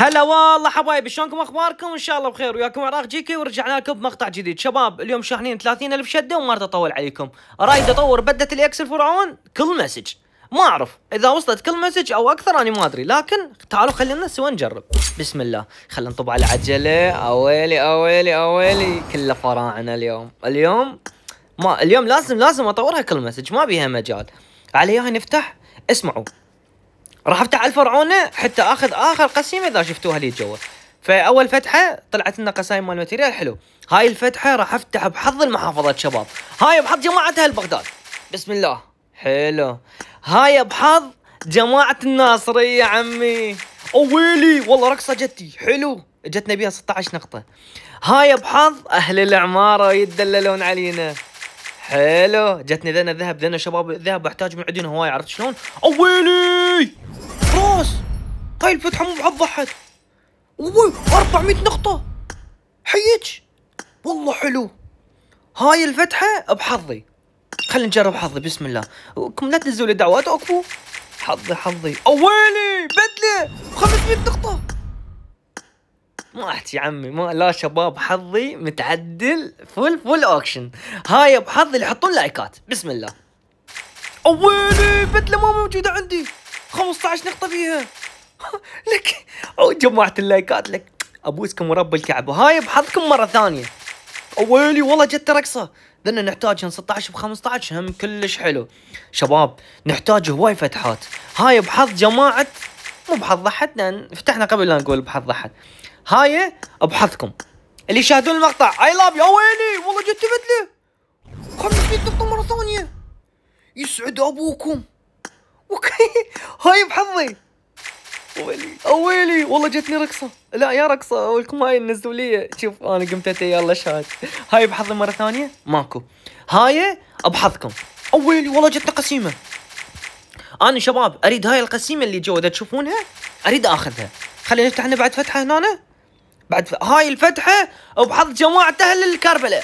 هلا والله حبايبي، شلونكم اخباركم؟ ان شاء الله بخير، وياكم عراق جيكي، ورجعنا لكم بمقطع جديد. شباب اليوم شاحنين 30,000 شده وما راح اطول عليكم. رايد اطور بدة الاكس الفرعون كل مسج، ما اعرف اذا وصلت كل مسج او اكثر، انا ما ادري، لكن تعالوا خلينا سوا نجرب. بسم الله، خلينا نطب على العجله. اويلي اويلي اويلي، كله فراعنه اليوم لازم اطورها كل مسج، ما بيها مجال. عليها نفتح، اسمعوا، راح افتح الفرعونه حتى اخذ اخر قسيمه اذا شفتوها لي جوا. فاول فتحه طلعت لنا قسايم مال ماتيريال حلو. هاي الفتحه راح افتح بحظ المحافظات شباب، هاي بحظ جماعه اهل بغداد. بسم الله، حلو. هاي بحظ جماعه الناصريه عمي. اويلي والله رقصه جتي حلو، جتنا بيها 16 نقطه. هاي بحظ اهل العماره يتدللون علينا، حلو. جتني ذنا ذهب، ذنا شباب الذهب احتاج من عندنا هواي، عرفت شلون؟ اويلي راس، هاي الفتحه مو بحظ احد. اوي 400 نقطه حيج، والله حلو. هاي الفتحه بحظي، خلينا نجرب حظي. بسم الله، كم لا تنزلوا لي دعوات اكفو. حظي اويلي بدله 500 نقطه. ما احكي عمي، ما لا شباب، حظي متعدل فول اوكشن. هاي بحظي اللي يحطون لايكات. بسم الله، اويلي بدله ما موجوده عندي، 15 نقطه فيها. لك جمعت اللايكات، لك ابوسكم ورب الكعبه. هاي بحظكم مره ثانيه. اويلي والله جت رقصه. ذنا نحتاج 16 ب15 هم كلش حلو. شباب نحتاج هواي فتحات. هاي بحظ جماعه، مو بحظ احد لان فتحنا قبل لا نقول بحظ احد. هاي بحظكم اللي يشاهدون المقطع. اي لاف يو. اويلي والله جت بدله 500 نقطه مره ثانيه، يسعد ابوكم. اوكي هاي بحظي. اويلي والله جتني رقصه، لا يا رقصه اولكم هاي النزلوا لي. شوف انا قمت يلا شهاد. هاي بحظي مره ثانيه ماكو. هاي بحظكم. اويلي والله جتنا قسيمه. انا شباب اريد هاي القسيمه اللي جوا اذا تشوفونها اريد اخذها. خلينا نفتح لنا بعد فتحه هنا. هاي الفتحه بحظ جماعه اهل الكربلاء.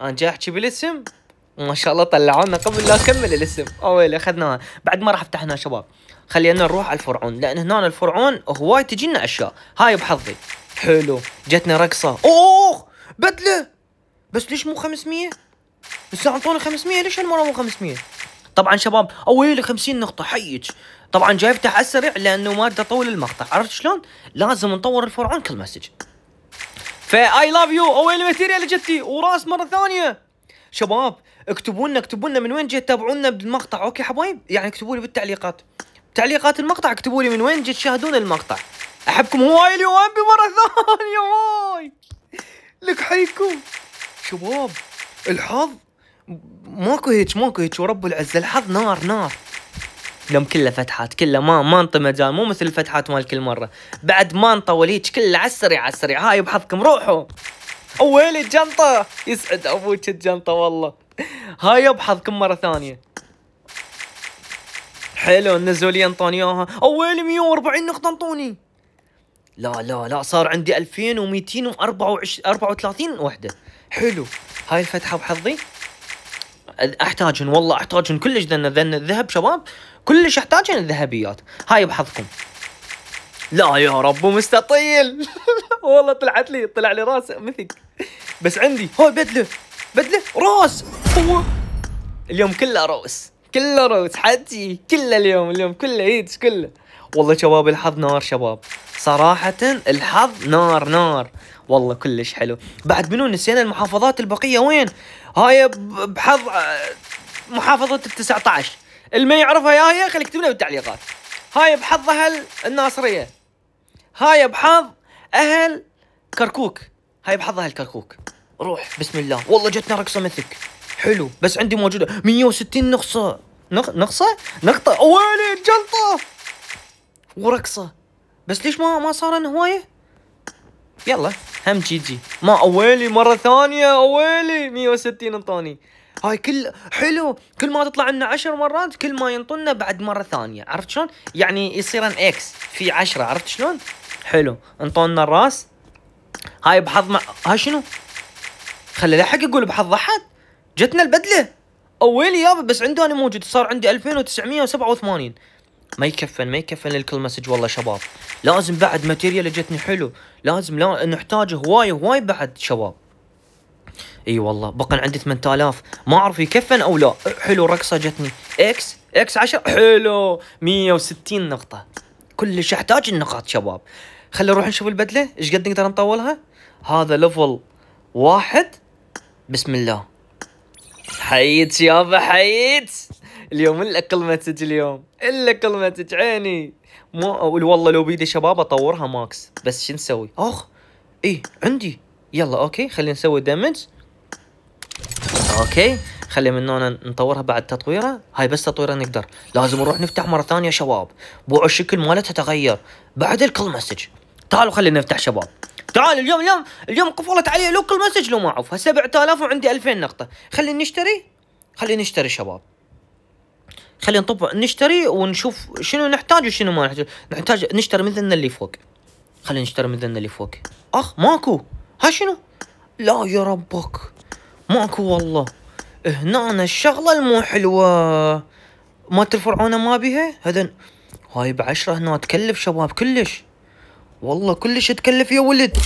انا جاي احكي بالاسم، ما شاء الله طلعونا قبل لا اكمل الاسم. اويلي اخذناها. بعد ما راح افتح هنا شباب، خلينا نروح على الفرعون لان هنا الفرعون هواي تجينا اشياء. هاي بحظي حلو، جتنا رقصه. اوه بدله، بس ليش مو 500؟ بس اعطونا 500، ليش هالمره مو 500؟ طبعا شباب اويلي 50 نقطه حيج. طبعا جاي افتح على السريع لانه ما بدي اطول المقطع، عرفت شلون؟ لازم نطور الفرعون كل مسج. فاي لاف يو. اويلي ماتيريال جتي وراس مره ثانيه. شباب اكتبوا لنا من وين جيت تتابعونا بالمقطع، اوكي حبايب؟ يعني اكتبوا لي بالتعليقات، تعليقات المقطع اكتبوا لي من وين جيت تشاهدون المقطع. احبكم هواي اليوم بمره ثانيه واي. لك حيكم شباب. الحظ ماكو هيك ورب العزه، الحظ نار. اليوم كله فتحات، كله ما انطي مجال، مو مثل الفتحات مال كل مره. بعد ما نطول هيك، كله على السريع. هاي بحظكم روحوا. اويلي الجنطه، يسعد ابوك الجنطه والله. هاي بحظكم مره ثانيه حلو. نزلوا لي انطوني اياها. اويلي 140 نقطه انطوني. لا صار عندي 2234 وحده. حلو. هاي الفتحه بحظي احتاجن، والله احتاجن كلش. ذن الذهب شباب كلش احتاجن الذهبيات. هاي بحظكم. لا يا رب مستطيل. والله طلع لي راس مثك. بس عندي هاي بدله راس. هو اليوم كله روس حتي، كله اليوم كله هيك كله. والله شباب الحظ نار شباب، صراحة الحظ نار والله كلش حلو. بعد منو نسينا المحافظات البقية وين؟ هاي بحظ محافظة 19، اللي ما يعرفها يا هي خلي يكتب لي بالتعليقات. هاي بحظ اهل الناصرية. هاي بحظ اهل كركوك. روح بسم الله. والله جتنا رقصة مثك حلو، بس عندي موجودة 160 نقطة. اويلي الجلطة ورقصة، بس ليش ما صار هواية؟ يلا هم جي ما. اويلي مرة ثانية، اويلي 160 انطوني. هاي كل حلو، كل ما تطلع لنا 10 مرات كل ما ينطونا بعد مرة ثانية، عرفت شلون؟ يعني يصيرن اكس في 10، عرفت شلون؟ حلو. انطونا الراس. هاي بحظ هاي شنو؟ خلي لا حق يقول بحظ احد. جتنا البدله. اويلي يابا، بس عندي انا موجود، صار عندي 2987. ما يكفن للكل مسج والله شباب. لازم بعد ماتيريال جتني حلو، لازم لا نحتاج هواي بعد شباب. اي والله بقى عندي 8000 ما اعرف يكفن او لا. حلو رقصه جتني اكس 10 حلو 160 نقطه. كلش احتاج النقاط شباب. خلينا نروح نشوف البدله ايش قد نقدر نطولها. هذا ليفل 1. بسم الله. حيت يابا حيت. اليوم الا كل مسج، اليوم الا كل مسج عيني. والله لو بيدي شباب اطورها ماكس، بس شو نسوي؟ ايه عندي. يلا اوكي خلينا نسوي دمج. اوكي خلي من هنا نطورها بعد تطويره. هاي بس تطويره نقدر. لازم نروح نفتح مره ثانيه شباب. بوع الشكل مالتها تغير بعد الكل مسج. تعالوا خلينا نفتح شباب. تعال اليوم قفلت علي لو كل مسج لو ما اعرفها. 7000 وعندي 2000 نقطه. خلينا نشتري شباب. خلينا نطبع نشتري ونشوف شنو نحتاج وشنو ما نحتاج. نحتاج نشتري مثلنا اللي فوق. خلينا نشتري مثلنا اللي فوق. ماكو. ها شنو؟ لا يا ربك ماكو والله. هنا الشغله المو حلوه ما الفرعونه ما بيها. هذا هاي ب10 هنا تكلف شباب كلش. والله كلش تكلف يا ولد.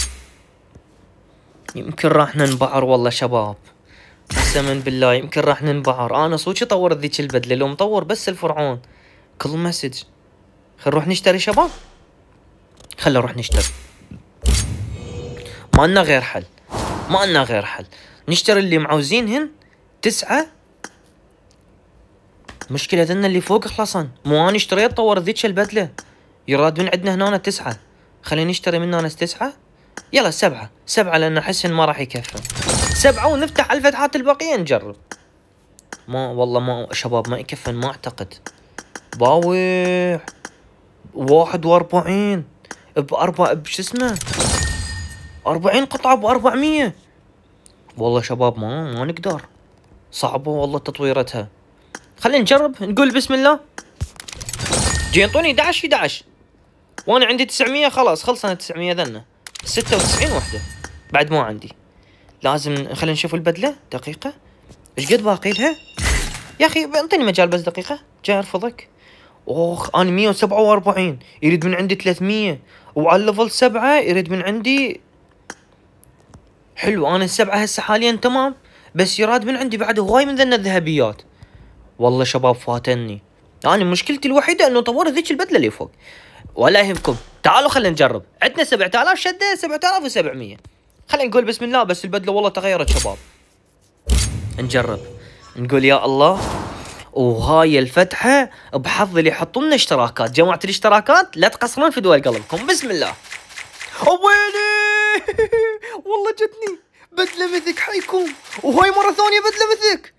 يمكن راح ننبعر والله شباب. قسما بالله يمكن راح ننبعر. انا صوتي طورت ذيك البدله لو مطور بس الفرعون كل مسج. خل نروح نشتري شباب. خلنا نروح نشتري. ما لنا غير حل. نشتري اللي معوزينهن 9. مشكلة ذن اللي فوق خلصن. مو انا اشتريت طور ذيك البدله. يراد من عندنا هنا 9. خلينا نشتري من هنا 9. يلا 7 لان احس ما راح يكفي. 7 ونفتح على الفتحات الباقيه نجرب. ما والله ما شباب ما يكفن ما اعتقد. باوع 41 بشو اسمه 40 قطعه ب400. والله شباب ما نقدر. صعبه والله تطويرتها. خلينا نجرب نقول بسم الله. جي ينطوني 11 وانا عندي 900. خلاص خلصنا 900 ذنه 96 وحده بعد ما عندي. لازم خلينا نشوف البدله دقيقه ايش قد باقي لها. يا اخي انطيني مجال بس دقيقه جاي ارفضك. انا 147 يريد من عندي 300 وعلى الليفل 7 يريد من عندي. حلو انا ال7 هسه حاليا تمام بس يراد من عندي بعد هواي من ذن الذهبيات. والله شباب فاتني. انا مشكلتي الوحيده انه طورت ذيك البدله اللي فوق. ولا يهمكم تعالوا خلينا نجرب. عندنا 7000 شده 7700. خلينا نقول بسم الله. بس البدله والله تغيرت شباب. نجرب نقول يا الله. وهاي الفتحه بحظ اللي يحطوا لنا اشتراكات. جماعه الاشتراكات لا تقصرون في دول قلبكم. بسم الله. ويلي والله جتني بدله مثك حيكون. وهاي مره ثانيه بدله مثك.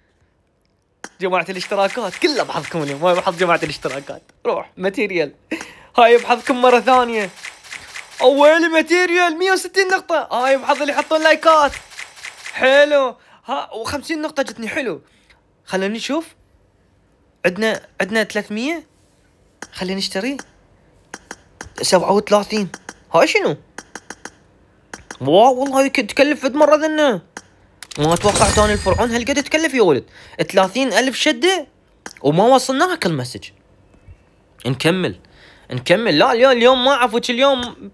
جماعه الاشتراكات كلها بحظكم اليوم. هاي بحظ جماعه الاشتراكات. روح ماتيريال. هاي بحظكم مره ثانيه. ويلي ماتيريال 160 نقطه. هاي بحظ اللي يحطون لايكات. حلو. و50 نقطه جتني حلو. خلينا نشوف. عندنا 300. خلينا نشتري 37. هاي شنو؟ واو والله تكلف فد مرة ذنه. ما توقعت انا الفرعون هالقد تكلف يا ولد. 30,000 شدة وما وصلناها كل مسج. نكمل. لا اليوم ما عفوك. اليوم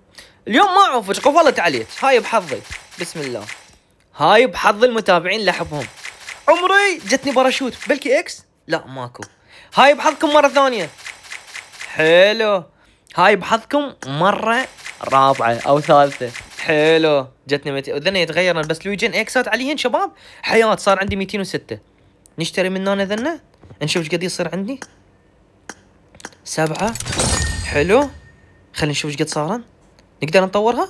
ما عفوك قفلت عليك. هاي بحظي. بسم الله. هاي بحظ المتابعين اللي احبهم. عمري جتني باراشوت بلكي اكس. لا ماكو. هاي بحظكم مرة ثانية. حلو. هاي بحظكم مرة رابعة او ثالثة. حلو جتني ذنه يتغير بس لويجن اكسات عليهن شباب. حياة صار عندي 206. نشتري من هنا ذنه نشوف ايش قد يصير عندي. 7. حلو. خلينا نشوف ايش قد صارن. نقدر نطورها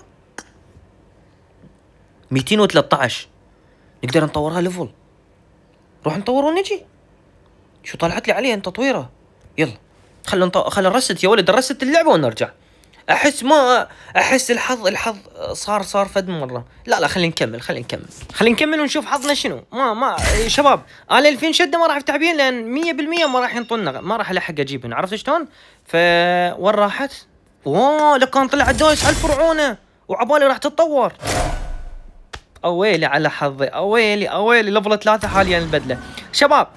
213. نقدر نطورها ليفل. روح نطور ونجي. شو طلعت لي عليها تطويره. يلا خلينا نرست يا ولد. نرست اللعبه ونرجع. احس الحظ صار فد مره. لا خلينا نكمل ونشوف حظنا شنو. ما شباب انا 2000 شده ما راح افتح بيهن لان 100% ما راح ينطونا. ما راح الحق اجيبهن. عرفت شلون؟ وين راحت؟ لو كان طلع دايس على الفرعونه وعبالي راح تتطور. اويلي على حظي. اويلي ليفل 3 حاليا البدله. شباب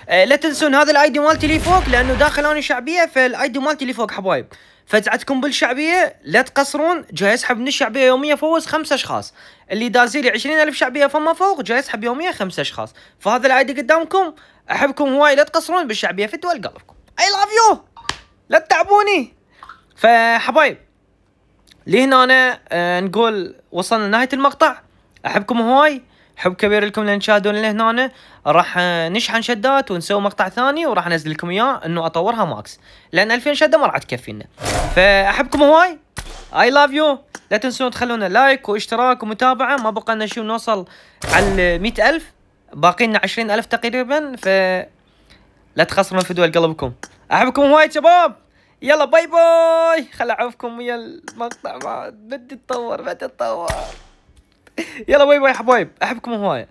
لا تنسون هذا الاي دي مالتي اللي فوق، لانه داخل اني شعبيه، فالاي دي مالتي اللي فوق حبايب. فزعتكم بالشعبيه لا تقصرون، جاي اسحب من الشعبيه يوميه فوز 5 اشخاص. اللي دازيلي 20,000 شعبيه فما فوق جاي اسحب يوميه 5 اشخاص. فهذا الاي دي قدامكم، احبكم هواي، لا تقصرون بالشعبيه، فدوا قلبكم. اي لاف يو، لا تتعبوني. فحبايب لهنا أنا نقول وصلنا لنهاية المقطع. أحبكم هواي، حب كبير لكم لأن تشاهدون لهنا. راح نشحن شدات ونسوي مقطع ثاني، وراح أنزل لكم إياه إنه أطورها ماكس، لأن 2000 شدة ما راح تكفينا. فأحبكم هواي، I love you. لا تنسون تخلونا لايك واشتراك ومتابعة. ما بقى لنا شيء نوصل على 100,000، باقي لنا 20,000 تقريبا. لا تخسرون في دول قلبكم. أحبكم هواي شباب، يلا باي باي. خل اعوفكم ويا المقطع، ما بدي اتطور. يلا باي باي حبايب، احبكم هوايه.